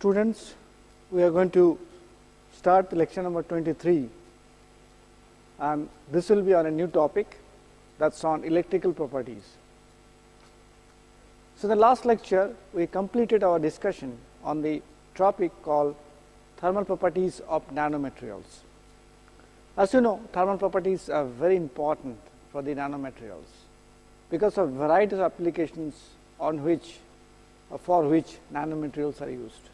students, we are going to start the lecture number 23, and this will be on a new topic, that is on electrical properties. So, in the last lecture we completed our discussion on the topic called thermal properties of nanomaterials. As you know, thermal properties are very important for the nanomaterials because of variety of applications on which or for which nanomaterials are used.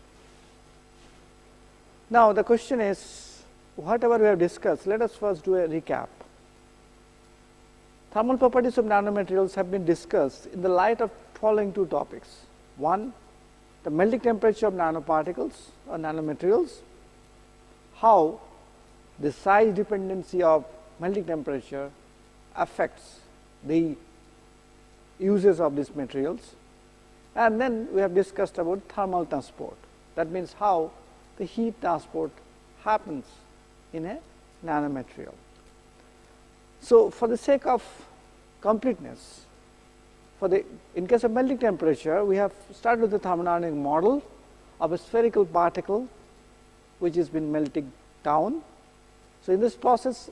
Now, the question is, whatever we have discussed, let us first do a recap. Thermal properties of nanomaterials have been discussed in the light of following two topics. One, the melting temperature of nanoparticles or nanomaterials, how the size dependency of melting temperature affects the uses of these materials, and then we have discussed about thermal transport. That means how the heat transport happens in a nanomaterial. So, for the sake of completeness, in case of melting temperature, we have started with the thermodynamic model of a spherical particle which has been melting down. So, in this process,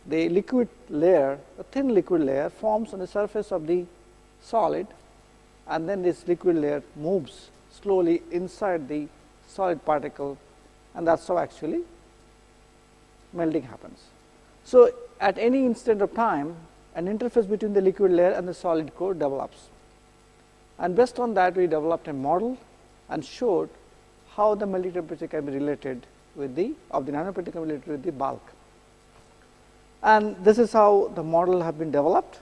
the liquid layer, a thin liquid layer forms on the surface of the solid, and then this liquid layer moves slowly inside the solid particle, and that is how actually melting happens. So, at any instant of time, an interface between the liquid layer and the solid core develops, and based on that we developed a model and showed how the melting temperature can be related with the nanoparticle can be related with the bulk. And this is how the model have been developed,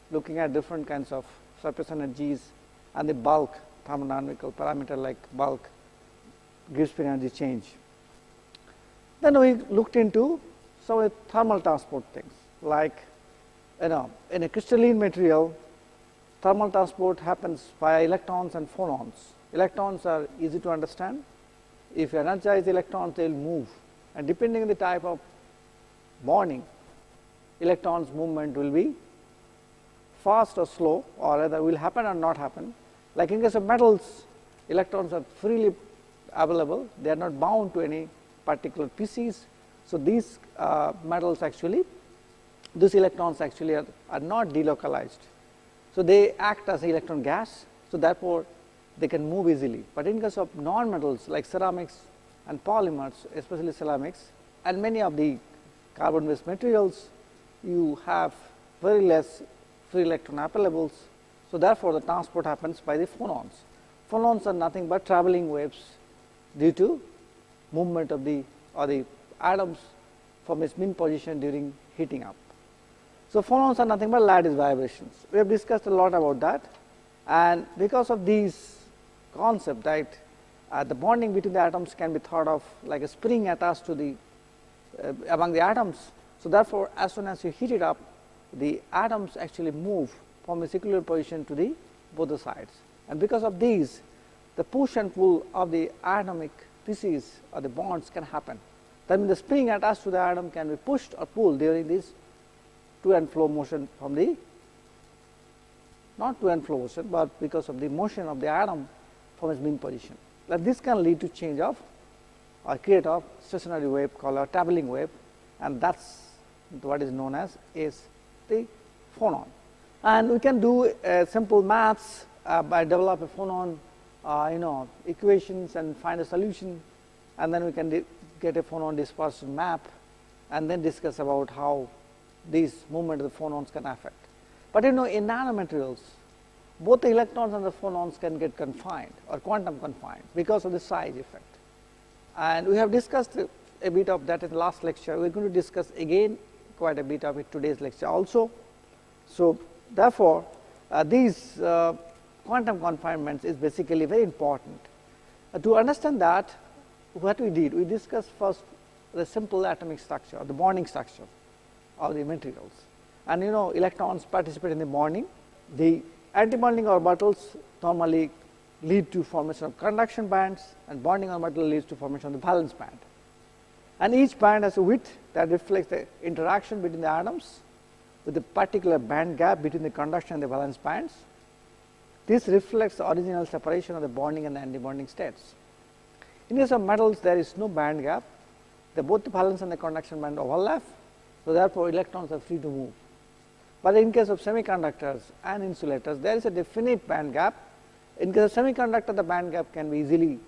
looking at different kinds of surface energies and the bulk thermodynamical parameter like bulk gives free energy change. Then we looked into some of the thermal transport things, like in a crystalline material, thermal transport happens via electrons and phonons. Electrons are easy to understand. If you energize the electrons, they will move, and depending on the type of bonding, electrons movement will be fast or slow, or rather will happen or not happen. Like in case of metals, electrons are freely available, they are not bound to any particular species. So, these metals actually, these electrons actually are not delocalized. So, they act as electron gas. So, therefore, they can move easily. But in case of non-metals like ceramics and polymers, especially ceramics and many of the carbon based materials, you have very less free electron availables. So, therefore, the transport happens by the phonons. Phonons are nothing but travelling waves due to movement of the atoms from its mean position during heating up. So, phonons are nothing but lattice vibrations. We have discussed a lot about that, and because of these concept, right, the bonding between the atoms can be thought of like a spring attached to the among the atoms. So, therefore, as soon as you heat it up, the atoms actually move from a circular position to the both the sides, and because of these, the push and pull of the atomic pieces or the bonds can happen. That means the spring attached to the atom can be pushed or pulled during this to and flow motion from the, not to and flow motion, but because of the motion of the atom from its mean position. Now, this can lead to change of or create a stationary wave called a travelling wave, and that is what is known as is the phonon. And we can do simple maths by develop a phonon equations and find a solution, and then we can get a phonon dispersion map, and then discuss about how these movement of the phonons can affect. But in nanomaterials, both the electrons and the phonons can get confined or quantum confined because of the size effect. And we have discussed a bit of that in the last lecture. We are going to discuss again quite a bit of it today's lecture also. So, therefore, these quantum confinements is basically very important. To understand that, what we did, we discussed first the simple atomic structure, the bonding structure of the materials, and electrons participate in the bonding. The antibonding orbitals normally lead to formation of conduction bands, and bonding orbital leads to formation of the valence band, and each band has a width that reflects the interaction between the atoms with a particular band gap between the conduction and the valence bands. This reflects the original separation of the bonding and the antibonding states. In case of metals, there is no band gap, both the valence and the conduction band overlap, so therefore electrons are free to move. But in case of semiconductors and insulators, there is a definite band gap. In case of semiconductor, the band gap can be easily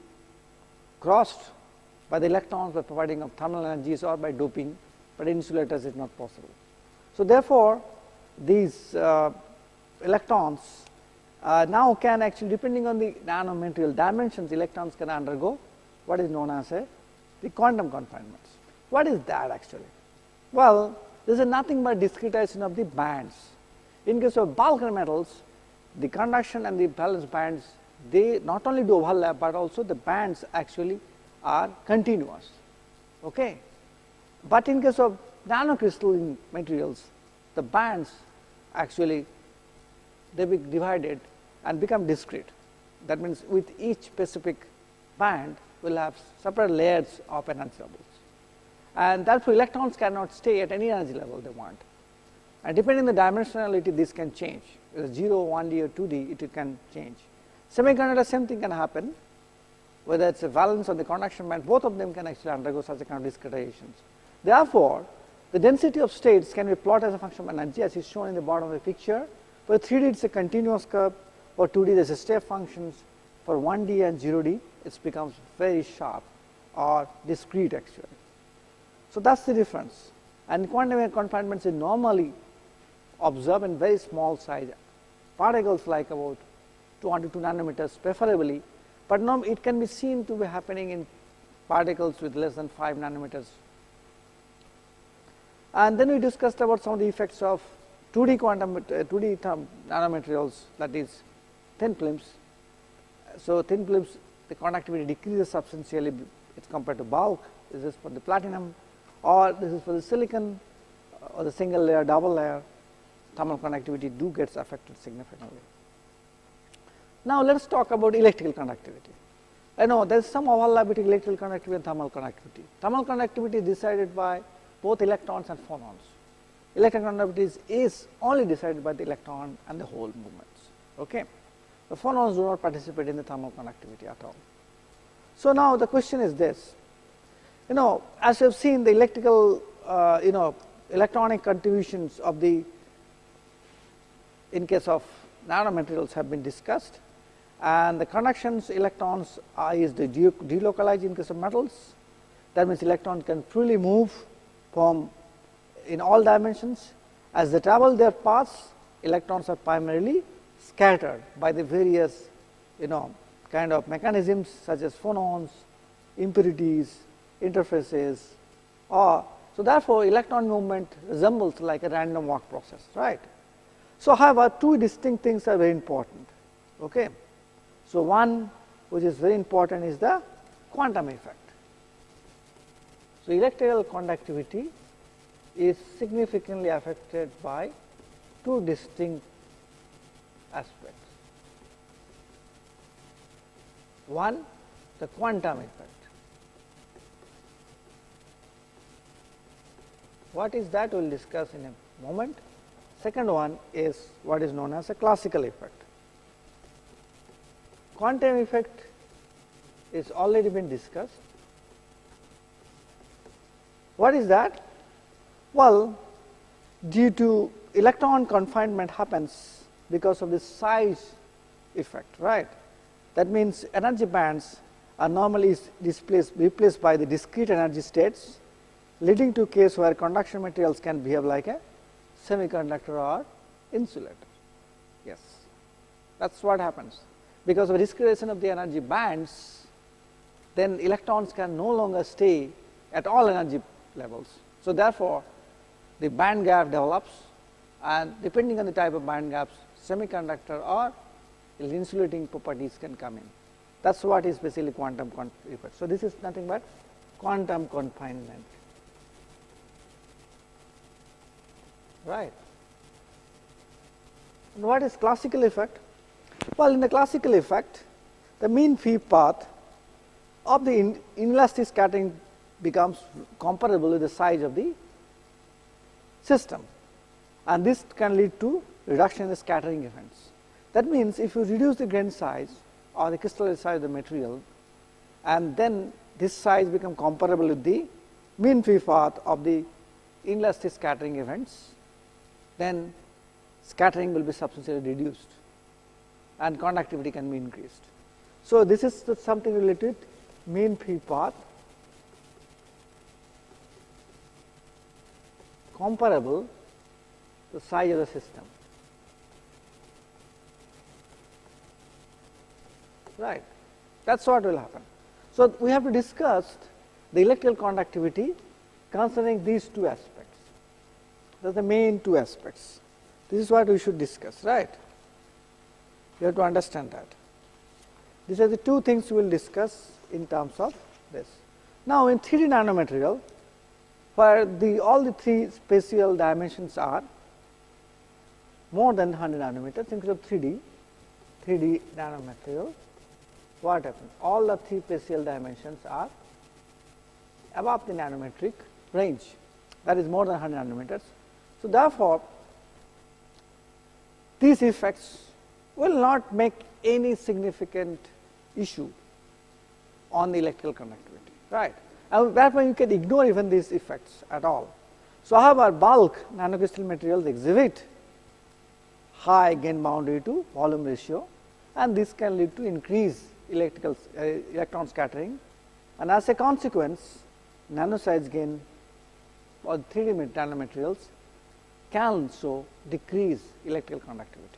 crossed by the electrons by providing of thermal energies or by doping, but in insulators it is not possible. So therefore, these electrons now can actually, depending on the nanomaterial dimensions, electrons can undergo what is known as the quantum confinements. What is that actually? Well, this is nothing but discretization of the bands. In case of bulk metals, the conduction and the valence bands, they not only do overlap, but also the bands actually are continuous. Okay? But in case of nanocrystalline materials, the bands actually, they be divided and become discrete. That means with each specific band will have separate layers of energy levels, and therefore electrons cannot stay at any energy level they want, and depending on the dimensionality this can change, whether 0, 1D or 2D it can change. Semiconductor, same thing can happen, whether it is a valence or the conduction band, both of them can actually undergo such a kind of discretizations. Therefore, the density of states can be plotted as a function of energy, as is shown in the bottom of the picture. For 3D it is a continuous curve, for 2D there is a step functions, for 1D and 0D it becomes very sharp or discrete actually. So that is the difference, and quantum confinements is normally observed in very small size particles like about 202 nanometers preferably, but now it can be seen to be happening in particles with less than 5 nanometers. And then we discussed about some of the effects of 2D nanomaterials, that is thin films. So thin films, the conductivity decreases substantially as compared to bulk. This is for the platinum, or this is for the silicon or the single layer, double layer. Thermal conductivity do gets affected significantly. Now let us talk about electrical conductivity. I know there is some overlap between electrical conductivity and thermal conductivity. Thermal conductivity is decided by both electrons and phonons. Electrical conductivity is only decided by the electron and the hole movements. Okay? The phonons do not participate in the thermal conductivity at all. So now the question is this. As you have seen, the electrical, electronic contributions of the, in case of nanomaterials have been discussed, and the conductions electrons is delocalized in case of metals. That means electron can freely move from in all dimensions. As they travel their paths, electrons are primarily scattered by the various kind of mechanisms such as phonons, impurities, interfaces, or so therefore electron movement resembles like a random walk process, right? So however, two distinct things are very important. Okay? So one which is very important is the quantum effect. So electrical conductivity is significantly affected by two distinct aspects. One, the quantum effect. What is that? We will discuss in a moment. Second one is what is known as a classical effect. Quantum effect is already been discussed. What is that? Well, due to electron confinement happens because of the size effect, right? That means energy bands are normally replaced by the discrete energy states, leading to a case where conduction materials can behave like a semiconductor or insulator. Yes, that is what happens. Because of discretization of the energy bands, then electrons can no longer stay at all energy levels. So therefore, the band gap develops, and depending on the type of band gaps, semiconductor or insulating properties can come in. That is what is basically quantum effect. So this is nothing but quantum confinement, right? And what is classical effect? Well, in the classical effect, the mean free path of the inelastic scattering becomes comparable with the size of the system, and this can lead to reduction in the scattering events. That means if you reduce the grain size or the crystalline size of the material, and then this size become comparable with the mean free path of the inelastic scattering events, then scattering will be substantially reduced and conductivity can be increased. So, this is something related mean free path comparable to the size of the system, right. That is what will happen. So, we have to discuss the electrical conductivity concerning these two aspects. That is the main two aspects. This is what we should discuss, right. You have to understand that. These are the two things we will discuss in terms of this. Now, in 3D nanomaterial, where all the three spatial dimensions are more than 100 nanometers, in case of 3D nanomaterial, what happens? All the three spatial dimensions are above the nanometric range, that is more than 100 nanometers. So, therefore, these effects will not make any significant issue on the electrical conductivity, right. And therefore, you can ignore even these effects at all. So, however, bulk nanocrystal materials exhibit high gain boundary to volume ratio, and this can lead to increased electron scattering, and as a consequence nano size gain for 3D nanomaterials can also decrease electrical conductivity.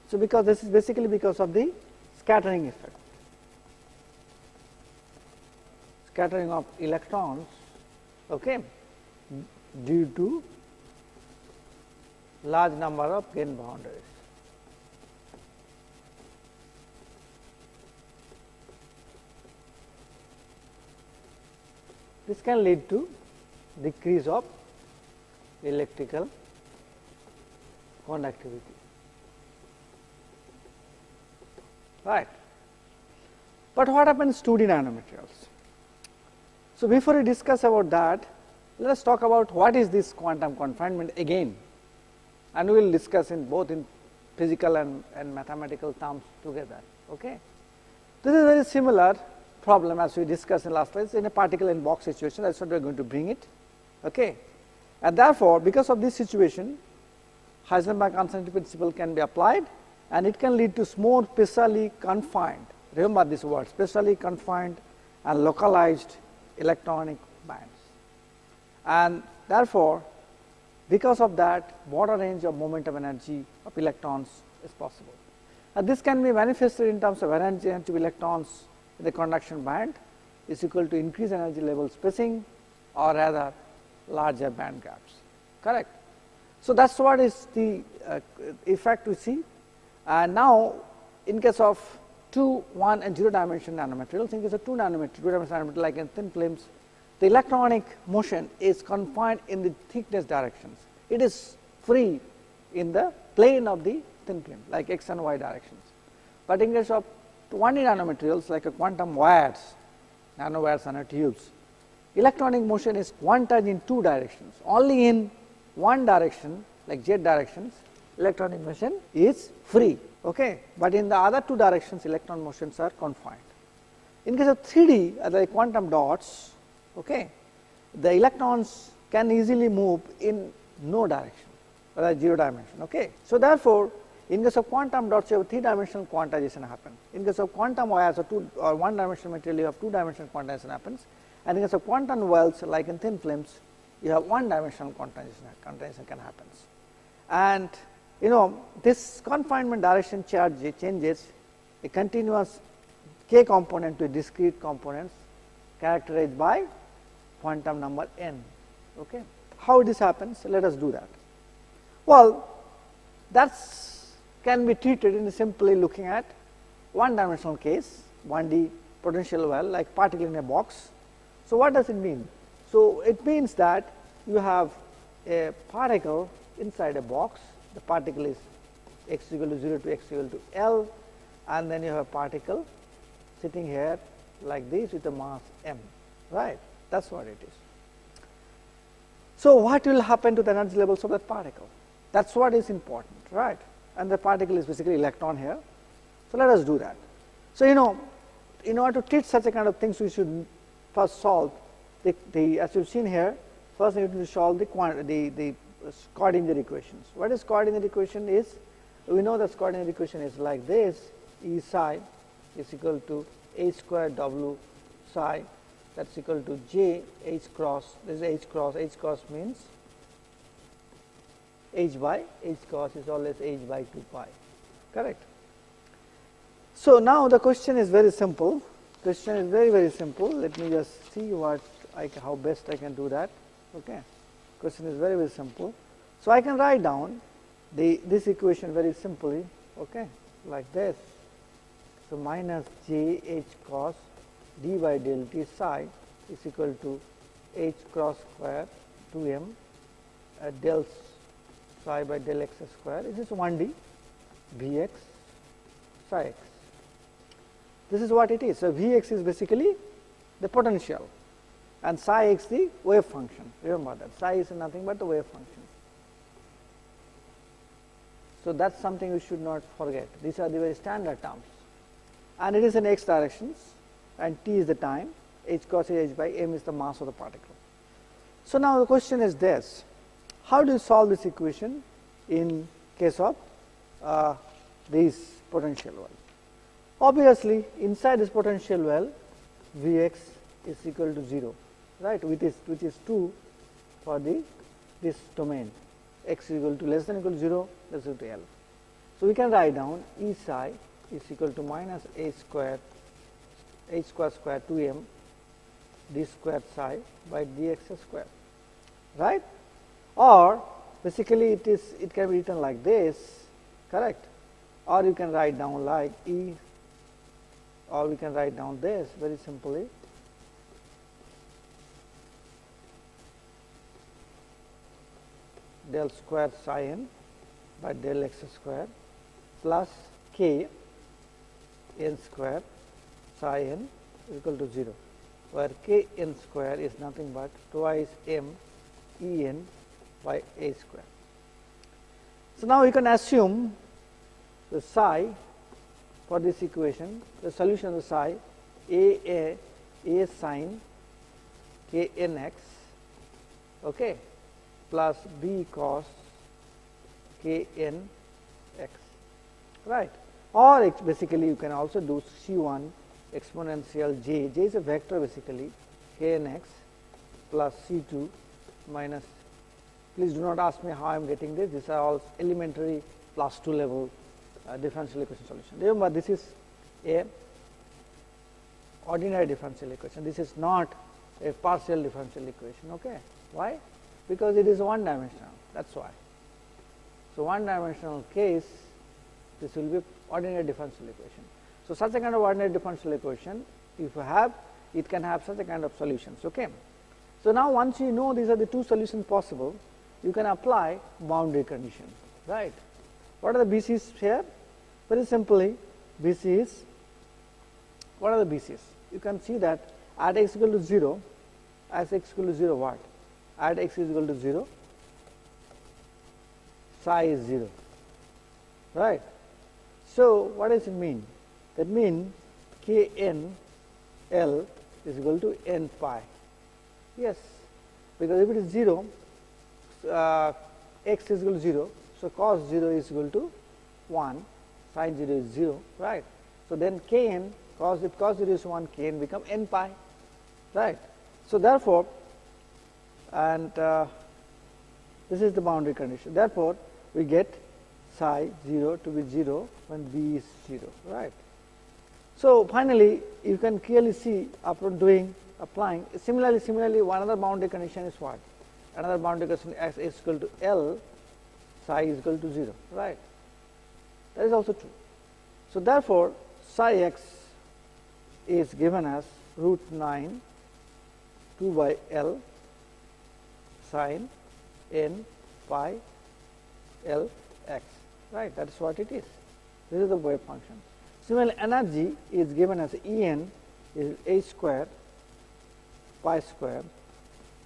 So, because this is basically because of the scattering effect, scattering of electrons, okay, due to large number of gain boundaries. This can lead to decrease of electrical conductivity, right. But what happens to 2D nanomaterials? So, before we discuss about that, let us talk about what is this quantum confinement again, and we will discuss in both in physical and mathematical terms together. Okay. This is very similar problem as we discussed in last class in a particle in box situation. That is what we are going to bring it. Okay. And therefore, because of this situation, Heisenberg uncertainty principle can be applied, and it can lead to more specially confined, remember this word, specially confined and localized electronic bands. And therefore, because of that, broader range of momentum energy of electrons is possible. And this can be manifested in terms of energy of electrons in the conduction band is equal to increased energy level spacing, or rather larger band gaps, correct. So, that is what is the effect we see. And now, in case of 2, 1 and 0 dimension nanomaterials, in case of 2 dimension nanomaterial like in thin films, the electronic motion is confined in the thickness directions. It is free in the plane of the thin film like x and y directions. But in case of 1D nanomaterials like a quantum wires, nanowires and tubes, electronic motion is quantized in 2 directions. Only in one direction like z directions electronic motion is free, okay. But in the other 2 directions electron motions are confined. In case of 3D like quantum dots, okay, the electrons can easily move in no direction, whether 0 dimension. Okay. So, therefore, in case of quantum dots you have 3 dimensional quantization happen. In case of quantum wires or 1 dimensional material you have 2 dimensional quantization happens, and in case of quantum wells like in thin films you have 1 dimensional quantization can happen. And you know this confinement direction charge changes a continuous k component to discrete components characterized by quantum number n. Okay. How this happens? Let us do that. Well, that can be treated in simply looking at 1 dimensional case, 1D potential well like particle in a box. So, what does it mean? So, it means that you have a particle inside a box, the particle is x equal to 0 to x equal to L, and then you have a particle sitting here like this with a mass m, right. That is what it is. So, what will happen to the energy levels of that particle? That is what is important, right, and the particle is basically electron here. So, let us do that. So, you know in order to teach such a kind of things, we should first solve the as you've seen here, first we need to solve the coordinate equations. What is coordinate equation is? We know that coordinate equation is like this: E psi is equal to h square w psi, that's equal to j h cross. This is h cross. H cross means h by h cross is always h by 2 pi, correct. So now the question is very simple. Question is very simple. Let me just see how best I can do that. Okay. Question is very simple. So I can write down this equation very simply. Okay, like this. So minus j h cos d by del t psi is equal to h cross square 2m del psi by del x square. This is 1D Vx psi x. This is what it is. So Vx is basically the potential and psi x the wave function. Remember that psi is nothing but the wave function. So that's something we should not forget. These are the very standard terms, and it is in x directions, and t is the time, h cos h by m is the mass of the particle. So now the question is this: how do you solve this equation in case of this potential well? Obviously, inside this potential well, Vx is equal to 0, right? Which is 2 for this domain. X is equal to less than equal to 0, less than equal to L. So we can write down E psi is equal to minus h square 2m d square psi by dx square, right? Or basically it can be written like this, correct? Or you can write down like E, or we can write down this very simply. Del square psi n by del x square plus k n square psi n is equal to 0, where k n square is nothing but twice m E n by a square. So now we can assume the psi for this equation, the solution of the psi a sin k n x, okay, plus b cos k n x, right? Or basically you can also do C1 exponential j is a vector basically, k n x plus C2 minus, please do not ask me how I am getting this, these are all elementary plus 2 level differential equation solution. Remember, this is a ordinary differential equation, this is not a partial differential equation, okay? Why? Because it is one dimensional, that's why. So one dimensional case, this will be ordinary differential equation. So such a kind of ordinary differential equation, if you have, it can have such a kind of solutions, okay? So now once you know these are the two solutions possible, you can apply boundary conditions, right? What are the BCs here? Very simply, BCs, what are the BCs? You can see that at x equal to 0, as x equal to 0 what? At x is equal to 0, psi is 0, right? So what does it mean? That means k n L is equal to n pi. Yes, because if it is 0, x is equal to 0, so cos 0 is equal to 1, sin 0 is 0, right? So then k n, if cos 0 is 1, k n become n pi, right? So therefore, and this is the boundary condition. Therefore, we get psi 0 to be 0 when b is 0, right? So finally, you can clearly see after applying. Similarly, one other boundary condition is what? Another boundary condition x is equal to L, psi is equal to 0, right? That is also true. So therefore, psi x is given as root 9 2 by L sin n pi L x, right? That is what it is. This is the wave function. Similarly, energy is given as E n is h square pi square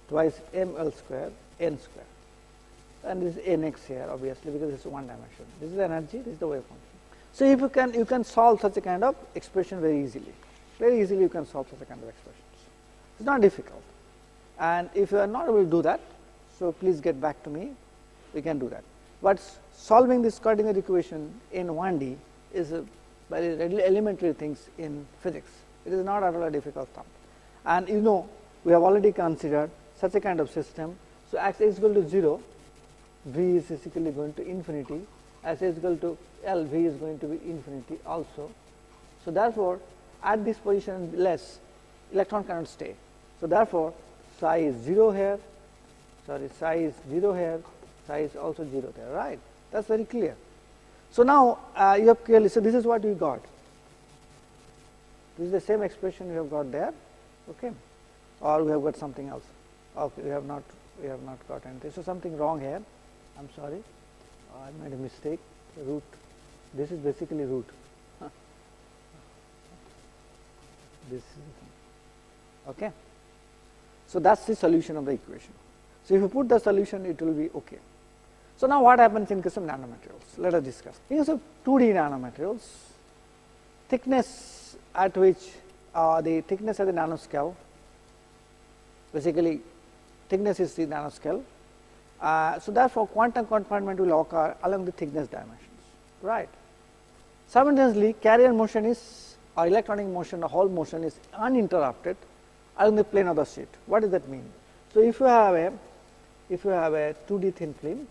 twice m L square n square, and this is n x here obviously because this is one dimension. This is energy, this is the wave function. So if you can solve such a kind of expression very easily. Very easily you can solve such a kind of expressions. It is not difficult, and if you are not able to do that, so please get back to me, we can do that. But solving this coordinate equation in 1D is a very elementary things in physics. It is not at all a difficult stuff. And you know, we have already considered such a kind of system. So x is equal to 0, v is basically going to infinity, as is equal to L, v is going to be infinity also. So therefore, at this position less, electron cannot stay. So therefore, psi is 0 here, psi is 0 here, psi is also 0 there, right? That is very clear. So now you have clearly, so this is what we got. This is the same expression we have got there, okay, or we have got something else. Okay, we have not got anything. So something wrong here. I am sorry, I made a mistake. Root. This is basically root. This is okay. So that's the solution of the equation. So if you put the solution, it will be okay. So now what happens in case of nanomaterials? Let us discuss. In case of 2D nanomaterials, thickness at which the thickness at the nanoscale, basically thickness is the nanoscale. So therefore, quantum confinement will occur along the thickness dimensions, right. Simultaneously, carrier motion is, or electronic motion, the whole motion is uninterrupted along the plane of the sheet. What does that mean? So if you have a 2D thin film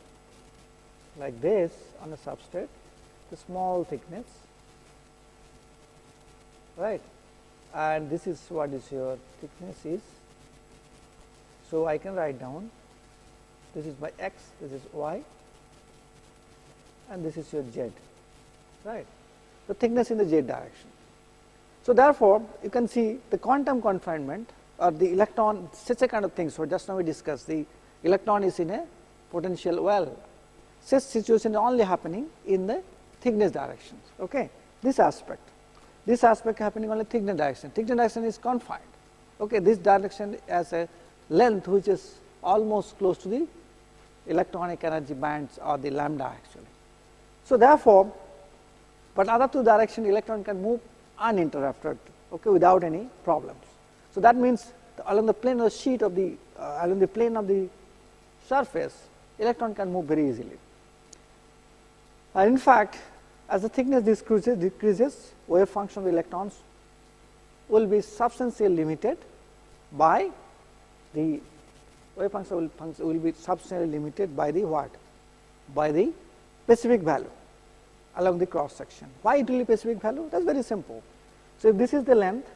like this on a substrate, the small thickness, right, and this is what is your thickness is. So I can write down, this is my x, this is y, and this is your z, right, the thickness in the z direction. So therefore, you can see the quantum confinement or the electron, such a kind of thing. So just now we discussed the electron is in a potential well. Such situation is only happening in the thickness directions. Okay, this aspect happening only thickness direction. Thickness direction is confined. Okay, this direction has a length which is almost close to the electronic energy bands or the lambda actually. So therefore, but other two direction electron can move uninterrupted, okay, without any problems. So that means along the plane of the sheet of the along the plane of the surface, electron can move very easily. In fact, as the thickness decreases, wave function of the electrons will be substantially limited by the wave function will be substantially limited by the what? By the specific value along the cross section. Why it will be specific value? That is very simple. So if this is the length,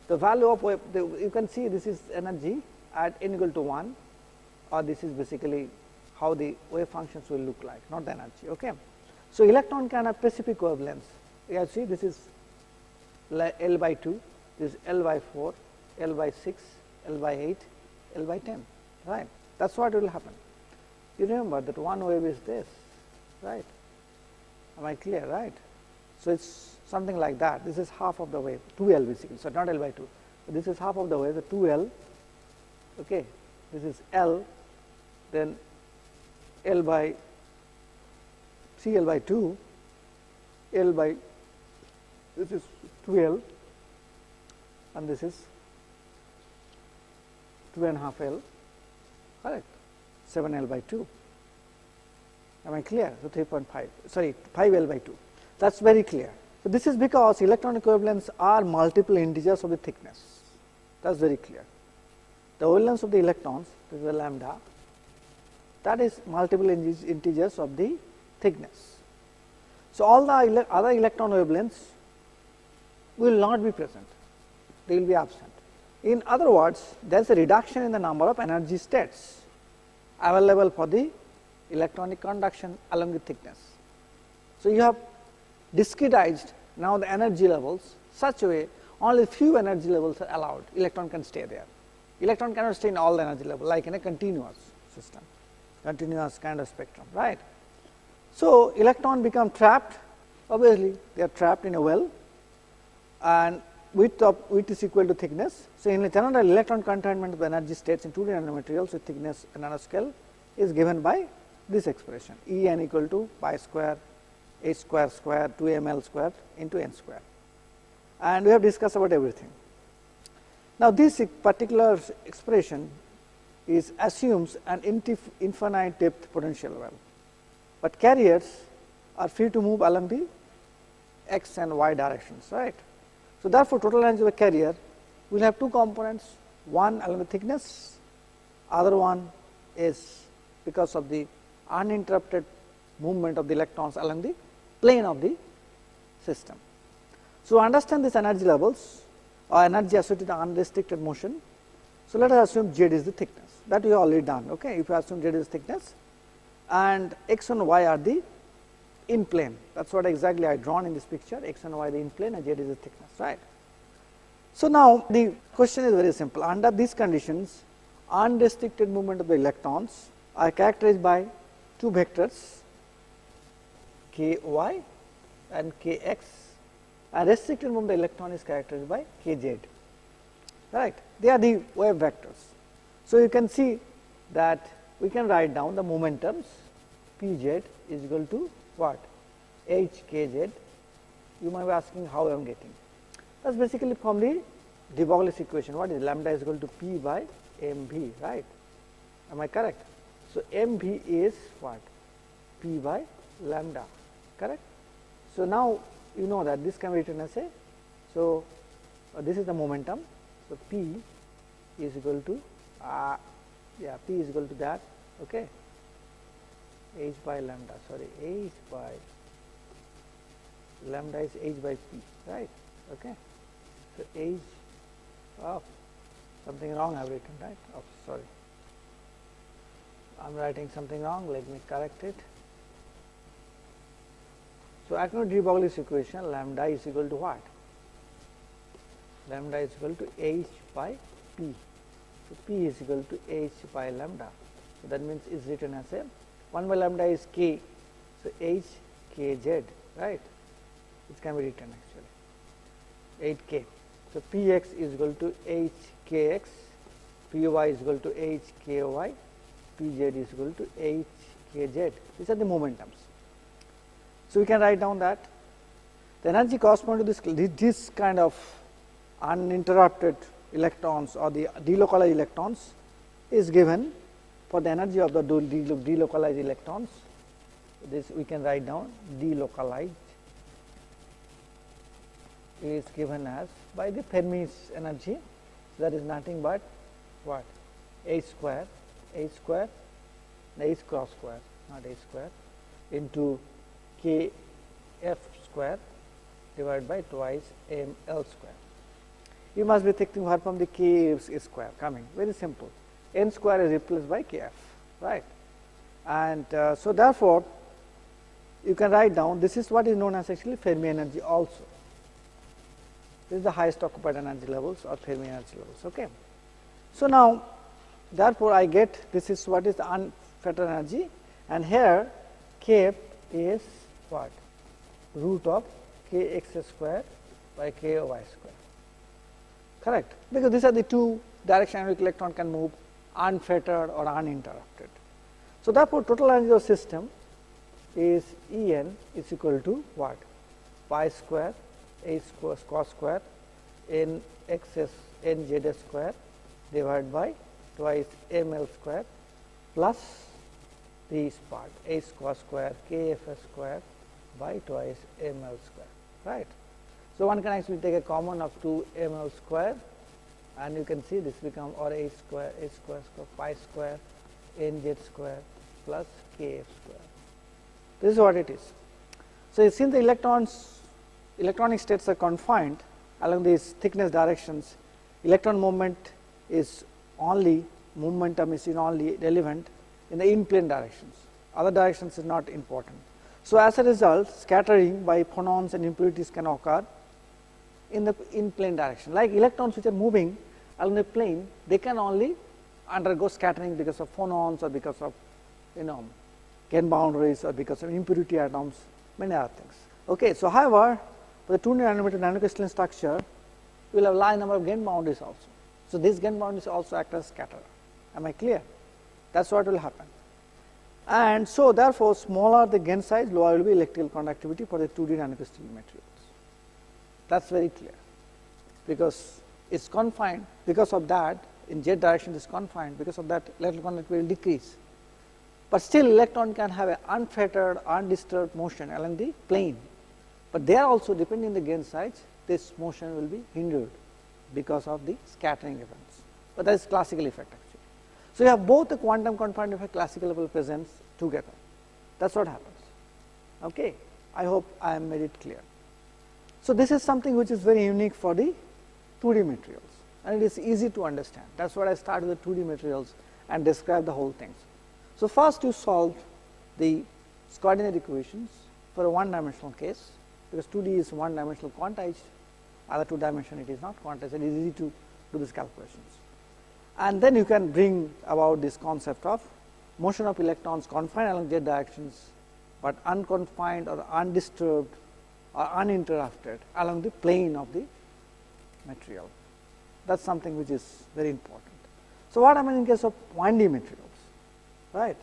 the value of wave, you can see this is energy at n equal to 1, or this is basically how the wave functions will look like, not the energy. Okay. So electron can have specific wavelengths. You see this is L by 2, this is L by 4, L by 6, L by 8, L by 10, right. That is what will happen. You remember that one wave is this, right. Am I clear, right? So it is something like that. This is half of the wave, 2L basically, so not L by 2. So this is half of the wave, the 2L, okay. This is L, then L by CL by 2, L by, this is 2L, and this is 2.5 L, correct, 7L by 2. Am I clear? So 3.5, sorry, 5L by 2. That is very clear. So this is because electron equivalents are multiple integers of the thickness. That is very clear. The wavelengths of the electrons, this is the lambda, that is multiple integers of the thickness. So all the other electron wavelengths will not be present, they will be absent. In other words, there is a reduction in the number of energy states available for the electronic conduction along the thickness. So you have discretized now the energy levels such a way only few energy levels are allowed, electron can stay there. Electron cannot stay in all the energy level like in a continuous system, continuous kind of spectrum, right. So electron become trapped, obviously they are trapped in a well, and width is equal to thickness. So in general, electron containment of the energy states in 2D nanomaterials with thickness nanoscale is given by this expression, E n equal to pi square h square square 2 ml square into n square. and we have discussed about everything. Now, this particular expression is assumes an infinite depth potential well, but carriers are free to move along the x and y directions, right. So, therefore, total energy of a carrier will have two components, one along the thickness, other one is because of the uninterrupted movement of the electrons along the plane of the system. So, understand these energy levels or energy associated with unrestricted motion. So, let us assume Z is the thickness, that we have already done. Okay. If you assume Z is thickness and x and y are the in plane, that is what exactly I drawn in this picture, x and y the in plane and Z is the thickness, right. So, now the question is very simple. Under these conditions, unrestricted movement of the electrons are characterized by two vectors ky and kx, and restricted movement of the electron is characterized by kz, right. They are the wave vectors. So, you can see that we can write down the momentums pz is equal to what, hkz. You might be asking how I am getting. That is basically from the de Broglie's equation. What is lambda is equal to p by mv, right. Am I correct? So, mv is what, p by lambda, correct. So, now you know that this can be written as a, so this is the momentum. So, p is equal to p is equal to that, okay, h by lambda, sorry, h by lambda is h by p, right, okay. So, h, oh, something wrong I have written, right, oh, sorry, I am writing something wrong, let me correct it. So, according to de Broglie's equation, lambda is equal to what? Lambda is equal to h by p. So, p is equal to h by lambda. So, that means is written as a 1 by lambda is k. So, h k z, right. It can be written actually 8k. So, px is equal to h kx, py is equal to h ky, pz is equal to h kz. These are the momentums. So, we can write down that the energy corresponding to this kind of uninterrupted electrons or the delocalized electrons is given for the energy of the delocalized electrons. This we can write down delocalized is given as by the Fermi's energy. So, that is nothing but what, h square, h cross square, not h square, into k f square divided by twice m l square. You must be thinking where from the k is square coming, very simple, n square is replaced by k f, right. And so, therefore, you can write down this is what is known as actually Fermi energy also. This is the highest occupied energy levels or Fermi energy levels. Okay. So, now therefore, I get this is what is the unfettered energy, and here k f is what, root of k x square by k y square, correct, because these are the two directions in which electron can move unfettered or uninterrupted. So, therefore, total energy of system is E n is equal to what, pi square h cos square n x s n z square divided by twice m l square plus this part h cos square k f s square by twice m l square, right. So, one can actually take a common of 2 m l square, and you can see this become or h square pi square n z square plus k f square. This is what it is. So, since the electronic states are confined along these thickness directions, electron movement is only momentum is only relevant in the in plane directions, other directions is not important. So, as a result, scattering by phonons and impurities can occur in the in plane direction, like electrons which are moving along the plane, they can only undergo scattering because of phonons or because of gain boundaries or because of impurity atoms, many other things. Okay. So, however, for the 2 nanometer nanocrystalline structure, we will have large number of gain boundaries also. So, these gain boundaries also act as scatterer. Am I clear? That is what will happen. And so, therefore, smaller the gain size, lower will be electrical conductivity for the 2D nanocrystalline materials. That is very clear. because it is confined. Because of that, in z direction it is confined, because of that electron conductivity will decrease. But still electron can have an unfettered, undisturbed motion along the plane, but there also depending on the gain size, this motion will be hindered because of the scattering events, but that is classical effect actually. So, you have both the quantum confinement effect, classical level presence together, that is what happens. Okay. I hope I have made it clear. So, this is something which is very unique for the 2D materials, and it is easy to understand. That is what I started with 2D materials and describe the whole things. So, first you solve the coordinate equations for a one dimensional case, because 2D is one dimensional quantized, other two dimension it is not quantized, it is easy to do these calculations. And then you can bring about this concept of motion of electrons confined along z directions, but unconfined or undisturbed or uninterrupted along the plane of the material. That is something which is very important. So, what happens in case of 1D materials, right?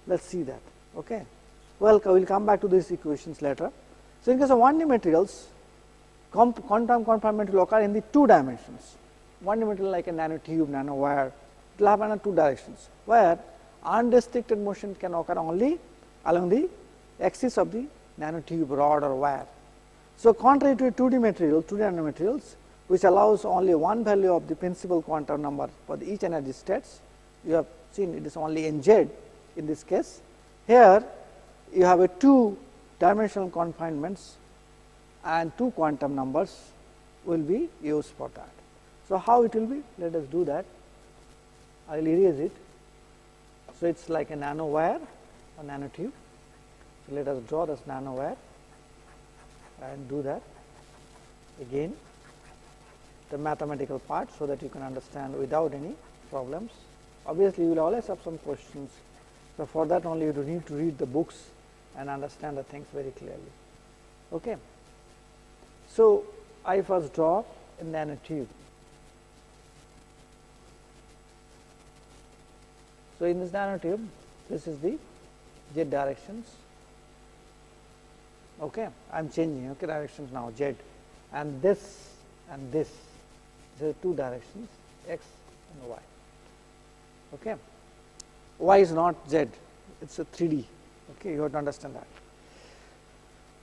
Let us see that. Okay. Well, we will come back to these equations later. So, in case of 1D materials, quantum confinement will occur in the two dimensions. 1D material like a nanotube, nanowire, it will happen in two directions, where unrestricted motion can occur only along the axis of the nanotube, rod or wire. So, contrary to a 2D material, 2D nanomaterials, which allows only one value of the principal quantum number for the each energy states, you have seen it is only nz in this case. Here you have a two dimensional confinements and two quantum numbers will be used for that. So, how it will be? Let us do that. I will erase it. So, it is like a nanowire or nanotube. So, let us draw this nanowire and do that again, the mathematical part, so that you can understand without any problems. Obviously, you will always have some questions. So, for that only you need to read the books and understand the things very clearly. Okay. So, I first draw a nanotube. So, in this nanotube, this is the z directions. Okay. I am changing directions now, z, and this and this. There are two directions, x and y. Okay. Y is not z, it is a 3D. Okay, you have to understand that.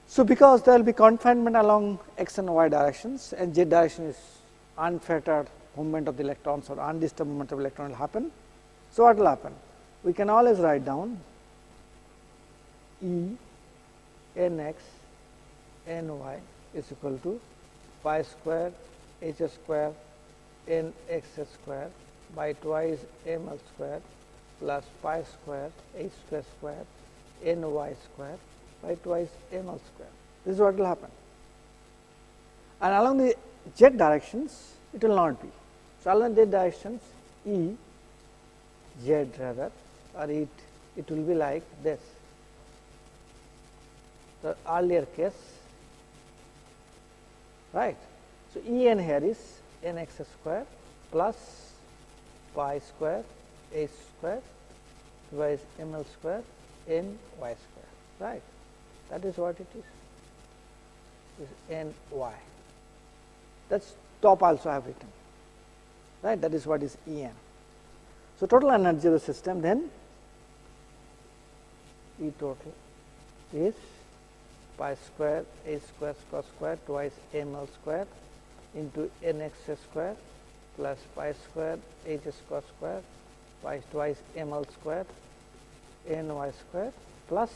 So, because there will be confinement along x and y directions, and z direction is unfettered movement of the electrons or undisturbed movement of electron will happen. So, what will happen? We can always write down E nx ny is equal to pi square h square nx square by twice ml square plus pi square h square square ny square by twice ml square. This is what will happen. And along the z directions, it will not be. So, along z directions, E z rather, or it will be like this. The earlier case, right. So, E n here is nx square plus pi square h square twice ml square n y square, right. That is what it is n y. That is top also I have written, right. That is what is E n. So, total energy of the system then E total is pi square h square cos square twice ml square into nx square plus pi square h square square by twice ml square ny square plus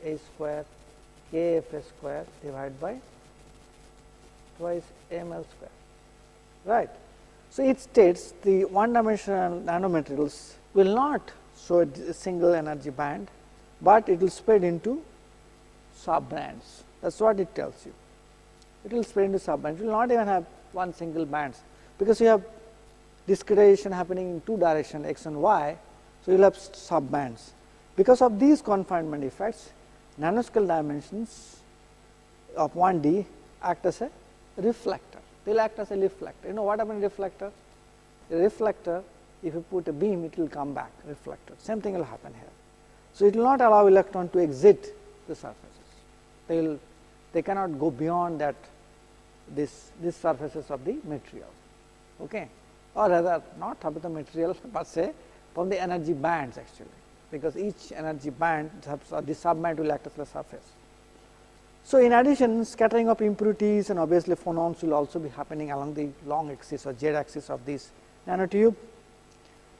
a square kf square divided by twice ml square, right. So, it states the one dimensional nanomaterials will not show a single energy band, but it will spread into sub bands. That is what it tells you. It will spread into sub bands. It will not even have one single bands, because you have discretization happening in two directions x and y. So, you will have sub bands. Because of these confinement effects, nanoscale dimensions of 1D act as a reflector. They will act as a reflector. You know what happens in reflector? A reflector, if you put a beam, it will come back reflected. Same thing will happen here. So, it will not allow electron to exit the surfaces. They cannot go beyond that this surfaces of the material, okay, or rather not of the material per se, from the energy bands actually, because each energy band the subband will act as the surface. So, in addition, scattering of impurities and obviously phonons will also be happening along the long axis or z axis of this nanotube,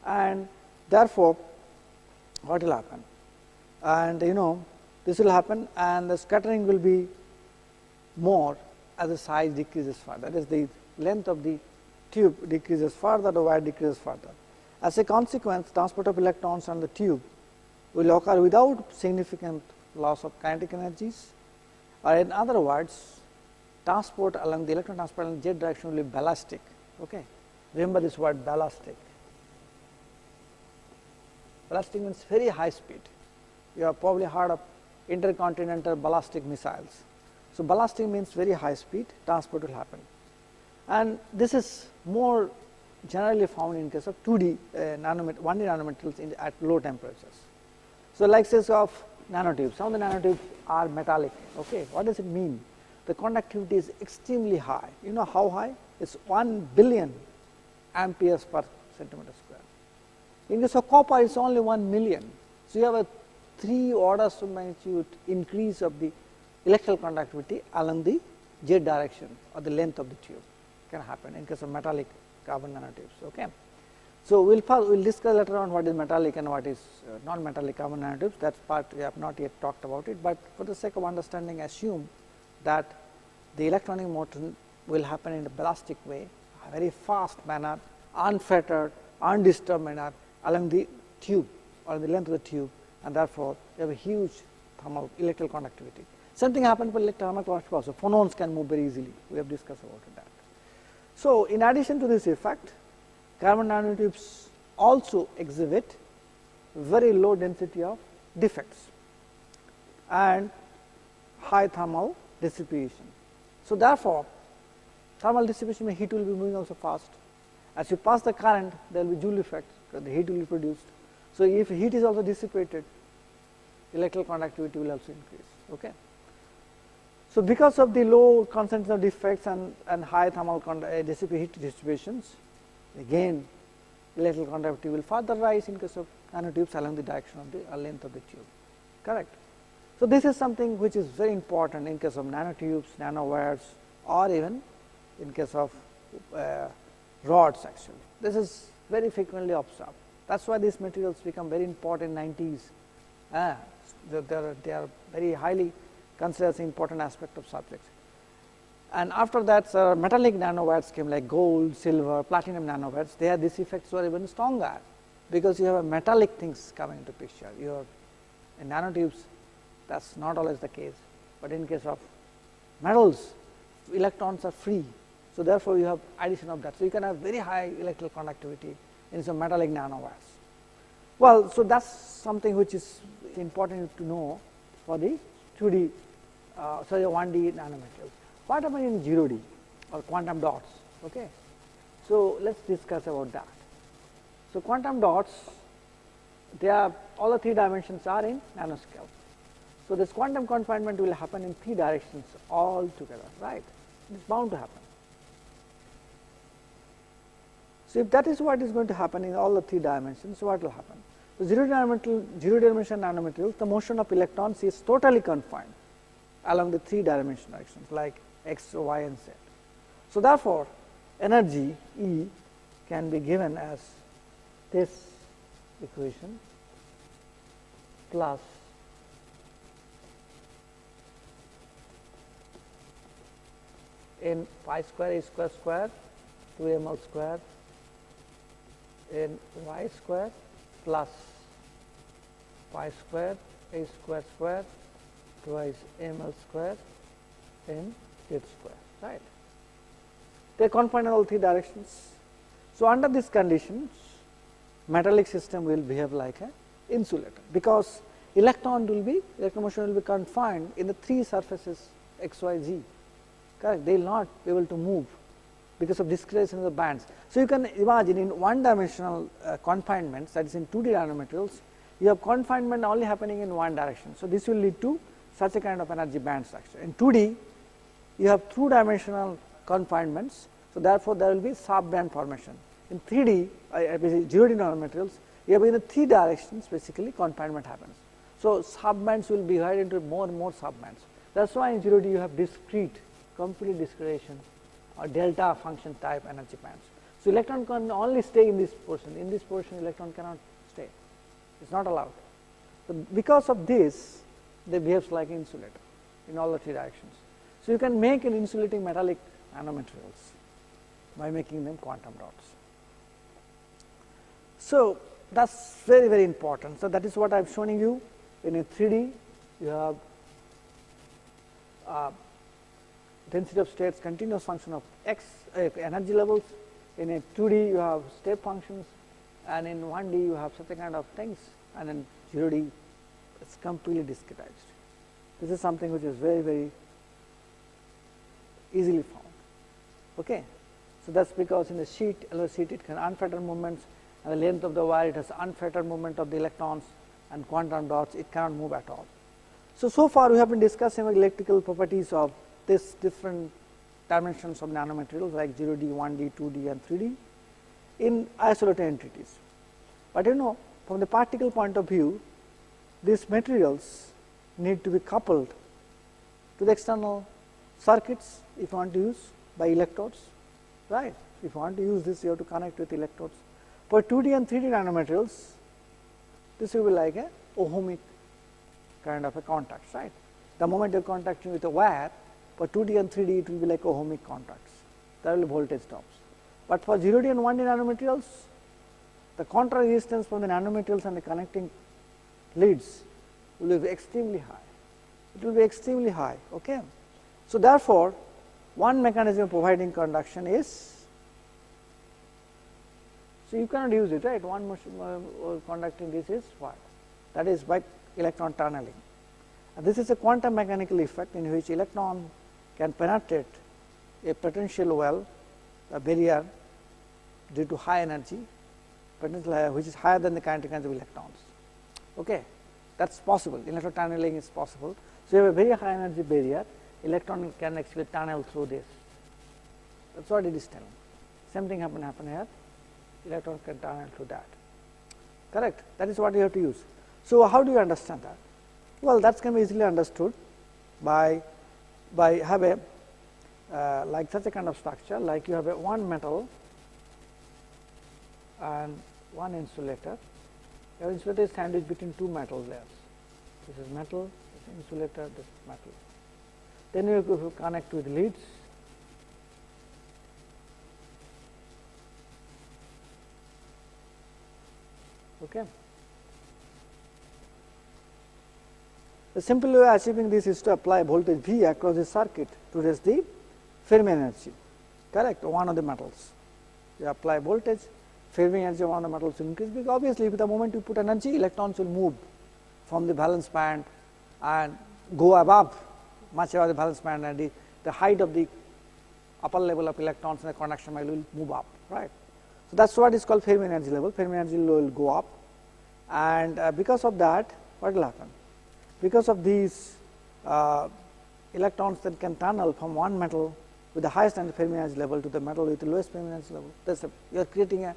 and therefore, what will happen? And this will happen, and the scattering will be more as the size decreases further, that is the length of the tube decreases further, the wire decreases further. As a consequence, transport of electrons on the tube will occur without significant loss of kinetic energies, or in other words, transport along the electron transport along z direction will be ballistic. Okay. Remember this word ballistic. Ballistic means very high speed. You have probably heard of intercontinental ballistic missiles. So, ballistic means very high speed transport will happen, and this is more generally found in case of 2D 1D nanomaterials at low temperatures. So, like say of nanotubes, some of the nanotubes are metallic. Okay. What does it mean? The conductivity is extremely high. You know how high? It is 1 billion amperes per centimeter square. In case of copper, it is only 1 million. So, you have a 3 orders of magnitude increase of the electrical conductivity along the z direction or the length of the tube can happen in case of metallic carbon nanotubes. Okay. So, we will discuss later on what is metallic and what is non-metallic carbon nanotubes. That part we have not yet talked about it, but for the sake of understanding, assume that the electronic motion will happen in a ballistic way, a very fast manner, unfettered, undisturbed manner along the tube or the length of the tube, and therefore, you have a huge thermal electrical conductivity. Same thing happens for thermal conductivity also. Phonons can move very easily. We have discussed about that. So, in addition to this effect, carbon nanotubes also exhibit very low density of defects and high thermal dissipation. So, therefore, thermal dissipation means heat will be moving also fast. As you pass the current, there will be Joule effect because the heat will be produced. So, if heat is also dissipated, electrical conductivity will also increase. Okay. So, because of the low concentration of defects and high thermal heat dissipations, again electrical conductivity will further rise in case of nanotubes along the direction of the length of the tube, correct. So, this is something which is very important in case of nanotubes, nanowires, or even in case of rods actually. This is very frequently observed. That is why these materials become very important in 90s. They are very highly considered as an important aspect of subjects. And after that, metallic nanowires came like gold, silver, platinum nanowires. There these effects were even stronger because you have a metallic things coming into picture. In nanotubes, that is not always the case, but in case of metals, electrons are free. So, therefore, you have addition of that. So, you can have very high electrical conductivity in some metallic nanowires. Well, so that is something which is important to know for the 2D, 1D nanomaterials. What happens in 0D or quantum dots? Okay. So, let us discuss about that. So, quantum dots, they are all the 3 dimensions are in nanoscale. So, this quantum confinement will happen in 3 directions all together, right. It is bound to happen. So, if that is what is going to happen in all the 3 dimensions, so what will happen? So, 0 dimensional nanomaterials, the motion of electrons is totally confined along the 3 dimensional directions like x, y and z. So, therefore, energy E can be given as this equation plus in pi square a square square 2ml square in y square plus pi square a square square twice ml square in z square, right. They are confined in all 3 directions. So, under these conditions, metallic system will behave like an insulator because electron motion will be confined in the 3 surfaces x, y, z, correct. They will not be able to move because of discretization of the bands. So, you can imagine in 1 dimensional confinements, that is in 2D nanomaterials, you have confinement only happening in 1 direction. So, this will lead to such a kind of energy band structure. In 2D, you have 2 dimensional confinements. So, therefore, there will be subband formation. In 3D, basically 0D nanomaterials, you have in the 3 directions basically confinement happens. So, subbands will be divided into more and more subbands. That is why in 0D you have discrete, complete discretization or delta function type energy bands. So, electron can only stay in this portion electron cannot stay, it is not allowed. So, because of this they behave like insulator in all the 3 directions. So, you can make an insulating metallic nanomaterials by making them quantum dots. So, that is very, very important. So, that is what I am showing you. In a 3D you have density of states continuous function of x energy levels. In a 2D you have step functions, and in 1D you have such a kind of things, and in 0D it is completely discretized. This is something which is very, very easily found. Okay. So, that is because in the sheet, LO sheet, it can unfettered movements, and the length of the wire, it has unfettered movement of the electrons, and quantum dots, it cannot move at all. So, so far we have been discussing the electrical properties of this different dimensions of nanomaterials like 0D, 1D, 2D and 3D in isolated entities. But you know, from the particle point of view, these materials need to be coupled to the external circuits if you want to use by electrodes, right. If you want to use this, you have to connect with electrodes. For 2D and 3D nanomaterials, this will be like a ohmic kind of a contact, right. The moment you are contacting with a wire, for 2D and 3D it will be like ohmic contacts, there will be voltage drops. But for 0D and 1D nanomaterials, the contra resistance from the nanomaterials and the connecting leads will be extremely high, it will be extremely high. Okay. So, therefore, one mechanism of providing conduction is, so you cannot use it, right, one conducting this is what, that is by electron tunneling. And this is a quantum mechanical effect in which electron can penetrate a potential well, a barrier due to high energy, potential which is higher than the kinetic energy of electrons. Okay. That is possible, electron tunneling is possible. So, you have a very high energy barrier, electron can actually tunnel through this, that is what it is telling. Same thing happen here, electron can tunnel through that, correct, that is what you have to use. So, how do you understand that? Well, that can be easily understood by have a like such a kind of structure, like you have a one metal and one insulator. Your insulator is sandwiched between 2 metal layers. This is metal, this is insulator, this is metal. Then you connect with leads. Okay. The simple way of achieving this is to apply voltage V across the circuit to raise the Fermi energy, correct, one of the metals. You apply voltage, Fermi energy of one of the metals will increase, because obviously with the moment you put energy, electrons will move from the valence band and go above, much above the valence band, and the height of the upper level of electrons in the conduction band will move up, right. So, that is what is called Fermi energy level. Fermi energy level will go up, and because of that, what will happen? Because of these electrons that can tunnel from one metal with the highest Fermi energy level to the metal with the lowest Fermi energy level, you are creating a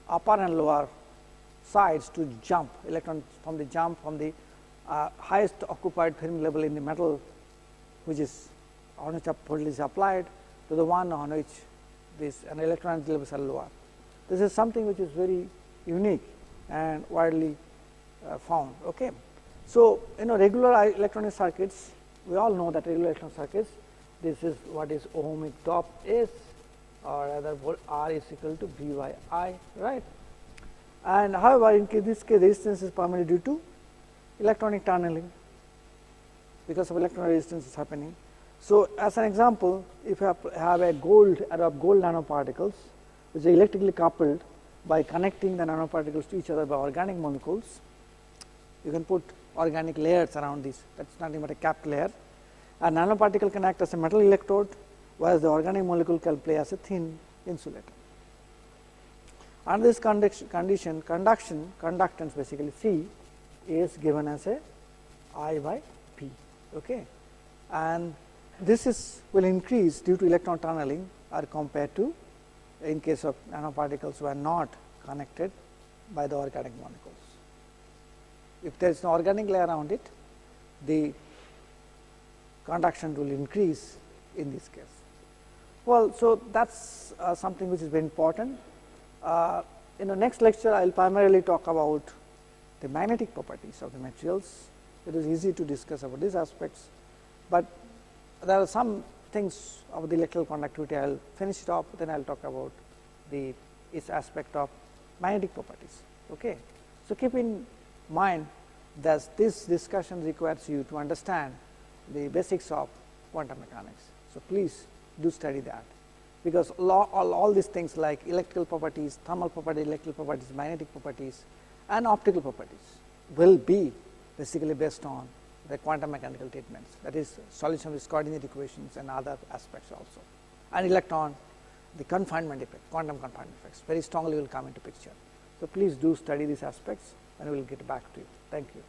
upper and lower sides to jump electrons from the highest occupied Fermi level in the metal, which is on which voltage is applied, to the one on which this and electron energy levels are lower. This is something which is very unique and widely found. Okay. So, regular electronic circuits, we all know that regular electronic circuits, this is what is ohmic drop is, or rather R is equal to V by I, right. And however, in this case resistance is primarily due to electronic tunneling, because of electron resistance is happening. So, as an example, if you have a array of gold nanoparticles which are electrically coupled by connecting the nanoparticles to each other by organic molecules, you can put organic layers around this, that is nothing but a capped layer. A nanoparticle can act as a metal electrode, whereas the organic molecule can play as a thin insulator. Under this condition, conductance basically C is given as a I by P. Okay. and this will increase due to electron tunneling or compared to in case of nanoparticles who are not connected by the organic molecules. If there is no organic layer around it, the conduction will increase in this case. Well, so that is something which is very important. In the next lecture, I will primarily talk about the magnetic properties of the materials. It is easy to discuss about these aspects, but there are some things of the electrical conductivity. I will finish it off, then I will talk about its aspect of magnetic properties. Okay. So, keep in mind that this discussion requires you to understand the basics of quantum mechanics. So, please do study that, because all these things like electrical properties, thermal properties, electrical properties, magnetic properties and optical properties will be basically based on the quantum mechanical treatments, that is solution of its coordinate equations and other aspects also. And electron, the confinement effect, quantum confinement effects very strongly will come into picture. So, please do study these aspects and we will get back to you. Thank you.